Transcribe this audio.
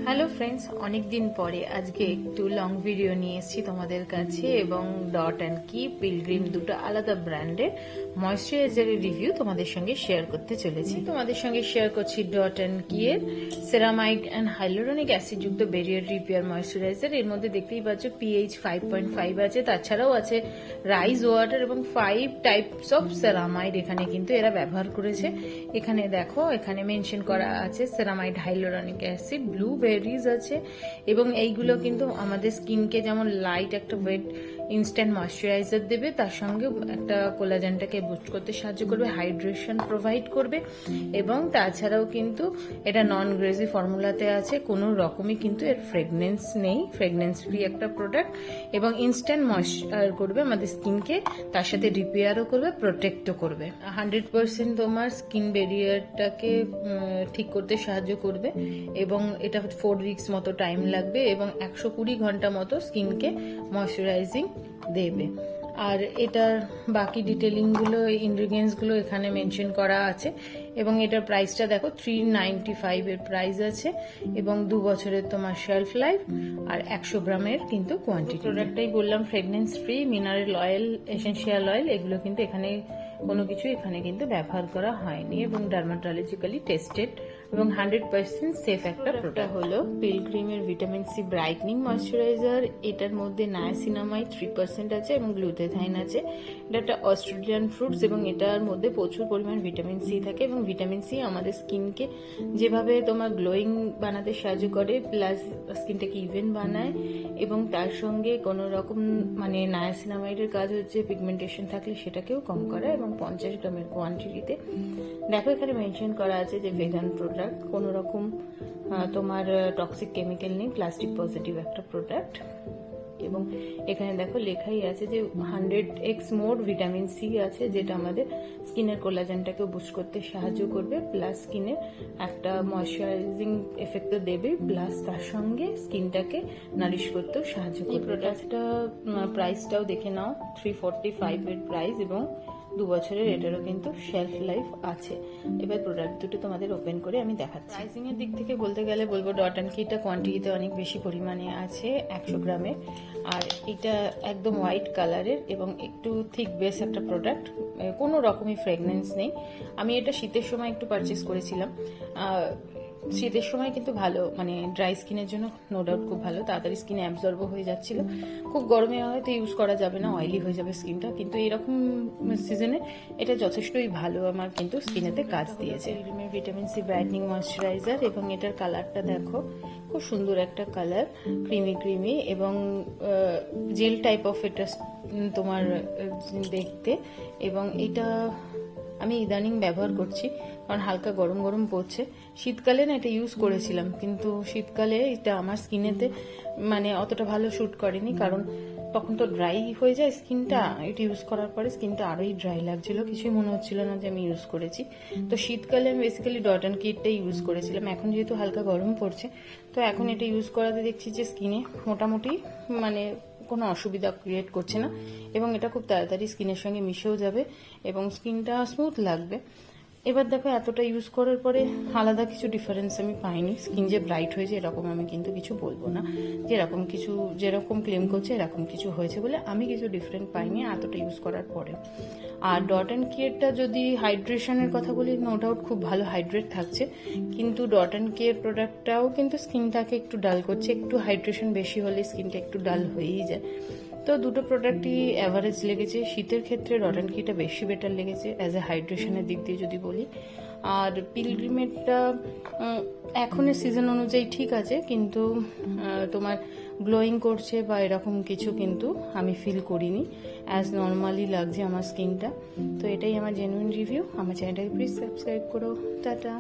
Hello friends, অনেক দিন পরে আজকে একটু লং ভিডিও নিয়ে এসেছি তোমাদের কাছে এবং ডট অ্যান্ড কি পিলগ্রিম দুটো আলাদা ব্র্যান্ডের ময়শ্চারাইজারের রিভিউ তোমাদের সঙ্গে শেয়ার করতে চলেছি। তোমাদের সঙ্গে শেয়ার করছি ডট অ্যান্ড কি এর সেরামাইড অ্যান্ড হাইলোরনিক অ্যাসিড যুক্ত ব্যারিয়ার রিপেয়ার ময়শ্চারাইজার। এর মধ্যে দেখতেই পাচ্ছ পিএইচ 5.5 আছে, তাছাড়াও আছে রাইস ওয়াটার এবং 5 টাইপস অফ সেরামাইড এখানে কিন্তু এরা ব্যবহার করেছে। এখানে দেখো, এখানে মেনশন করা আছে সেরামাইড হাইলোরনিক অ্যাসিড, ব্লুবেরিজ আছে এবং এইগুলো কিন্তু আমাদের স্কিনকে যেমন লাইট একটা ওয়েট ইনস্ট্যান্ট ময়শ্চারাইজার দেবে, তার সঙ্গে একটা কোলাজেনটাকে বুস্ট করতে সাহায্য করবে, হাইড্রেশন প্রোভাইড করবে এবং তাছাড়াও কিন্তু এটা নন গ্রেজি ফর্মুলাতে আছে, কোনো রকমই কিন্তু এর ফ্রেগনেন্স নেই, ফ্রেগনেন্স ফ্রি একটা প্রোডাক্ট এবং ইনস্ট্যান্ট ময়শ্চার করবে আমাদের স্কিনকে, তার সাথে রিপেয়ারও করবে, প্রোটেক্টও করবে। 100% তোমার স্কিন ব্যারিয়ারটাকে ঠিক করতে সাহায্য করবে এবং এটা 4 উইকস মতো টাইম লাগবে এবং 120 ঘন্টা মতো স্কিনকে ময়শ্চারাইজিং দেবে। আর এটার বাকি ডিটেলিংগুলো, ইনগ্রিডিয়েন্টসগুলো এখানে মেনশন করা আছে এবং এটার প্রাইসটা দেখো 395 এর প্রাইস আছে এবং 2 বছরের তোমার শেলফ লাইফ আর 100 গ্রামের কিন্তু কোয়ান্টিটি। প্রোডাক্টটাই বললাম fragrance free, mineral oil, essential oil এগুলো কিন্তু এখানে কোনো কিছু এখানে কিন্তু ব্যবহার করা হয়নি এবং ডার্মাটোলজিক্যালি টেস্টেড এবং 100% সেফ একটা প্রোডাক্ট। হলো পিলগ্রিমের ভিটামিন সি ব্রাইটনিং ময়শ্চারাইজার। এটার মধ্যে নায়াসিনামাইড 3% আছে এবং গ্লুটাথাইন আছে। এটা একটা অস্ট্রেলিয়ান ফ্রুটস এবং এটার মধ্যে প্রচুর পরিমাণ ভিটামিন সি থাকে এবং ভিটামিন সি আমাদের স্কিনকে যেভাবে তোমার গ্লোয়িং বানাতে সাহায্য করে, প্লাস স্কিনটাকে ইভেন বানায় এবং তার সঙ্গে কোনো রকম মানে নায়াসিনামাইডের কাজ হচ্ছে পিগমেন্টেশন থাকলে সেটাকেও কম করা এবং 50 গ্রামের কোয়ান্টিটিতে। দেখো এখানে মেনশন করা আছে যে ভেগান প্রোডাক্ট, কোনো রকম তোমার টক্সিক কেমিক্যাল নেই, প্লাস্টিক পজিটিভ একটা প্রোডাক্ট এবং এখানে দেখো লেখাই আছে যে 100x মোর ভিটামিন সি আছে, যেটা আমাদের স্কিনের কোলাজেনটাকে বুস্ট করতে সাহায্য করবে, প্লাস স্কিনে একটা ময়শ্চারাইজিং এফেক্টও দেবে, প্লাস তার সঙ্গে স্কিনটাকে নারিশ করতেও সাহায্য করবে। এই প্রোডাক্টটা প্রাইসটাও দেখে নাও, 345 এর প্রাইস এবং 2 বছরের এটারও কিন্তু শেলফ লাইফ আছে। এবার প্রোডাক্ট দুটো তোমাদের ওপেন করে আমি দেখাচ্ছি। প্রাইসিং এর দিক থেকে বলতে গেলে বলবো ডট অ্যান্ড কিটা কোয়ান্টিটিতে অনেক বেশি পরিমাণে আছে, 100 গ্রামের, আর এটা একদম হোয়াইট কালারের এবং একটু থিক বেস একটা প্রোডাক্ট, কোনো রকমই ফ্রেগনেন্স নেই। আমি এটা শীতের সময় একটু পারচেস করেছিলাম, শীতের সময় কিন্তু ভালো, মানে ড্রাই স্কিনের জন্য নো ডাউট খুব ভালো, তাড়াতাড়ি স্কিনে অ্যাবজর্বও হয়ে যাচ্ছিল। খুব গরমে হয়তো ইউজ করা যাবে না, অয়েলি হয়ে যাবে স্কিনটা, কিন্তু এরকম সিজনে এটা যথেষ্টই ভালো আমার কিন্তু স্কিনেতে কাজ দিয়েছে। ভিটামিন সি ব্রাইটনিং ময়শ্চারাইজার এবং এটার কালারটা দেখো, খুব সুন্দর একটা কালার, ক্রিমি ক্রিমি এবং জেল টাইপ অফ এটা তোমার দেখতে, এবং এটা আমি ইদানিং ব্যবহার করছি কারণ হালকা গরম গরম পড়ছে। শীতকালে না এটা ইউজ করেছিলাম, কিন্তু শীতকালে এটা আমার স্কিনেতে মানে অতটা ভালো শ্যুট করেনি, কারণ তখন তো ড্রাই হয়ে যায় স্কিনটা। এটা ইউজ করার পরে স্কিনটা আরোই ড্রাই লাগছিল, কিছুই মনে হচ্ছিল না যে আমি ইউজ করেছি। তো শীতকালে আমি বেসিক্যালি ডট অ্যান্ড কিটটাই ইউজ করেছিলাম। এখন যেহেতু হালকা গরম পড়ছে, তো এখন এটা ইউজ করাতে দেখছি যে স্কিনে মোটামুটি মানে কোনো অসুবিধা ক্রিয়েট করছে না এবং এটা খুব তাড়াতাড়ি স্কিনের সঙ্গে মিশেও যাবে এবং স্কিনটা স্মুথ লাগবে। এবার দেখো এতটা ইউজ করার পরে আলাদা কিছু ডিফারেন্স আমি পাইনি, স্কিন যে ব্রাইট হয়েছে এরকম আমি কিন্তু কিছু বলবো না, যেরকম কিছু যেরকম ক্লেম করছে এরকম কিছু হয়েছে বলে আমি কিছু ডিফারেন্ট পাইনি এতটা ইউজ করার পরে। আর ডট অ্যান্ড কিয়েরটা যদি হাইড্রেশনের কথা বলি, নো ডাউট খুব ভালো হাইড্রেট থাকছে, কিন্তু ডট অ্যান্ড কিয়ের প্রোডাক্টটাও কিন্তু স্কিনটাকে একটু ডাল করছে, একটু হাইড্রেশন বেশি হলে স্কিনটা একটু ডাল হয়েই যায়। তো দুটো প্রোডাক্টই অ্যাভারেজ লেগেছে। শীতের ক্ষেত্রে ডট অ্যান্ড কিটা বেশি বেটার লেগেছে অ্যাজ এ হাইড্রেশনের দিক দিয়ে যদি বলি। আর পিলগ্রিমেরটা এখনের সিজন অনুযায়ী ঠিক আছে, কিন্তু তোমার গ্লোয়িং করছে বা এরকম কিছু কিন্তু আমি ফিল করিনি, অ্যাজ নর্মালি লাগছে আমার স্কিনটা। তো এটাই আমার জেনুইন রিভিউ। আমার চ্যানেলটাকে প্লিজ সাবস্ক্রাইব করো। টাটা।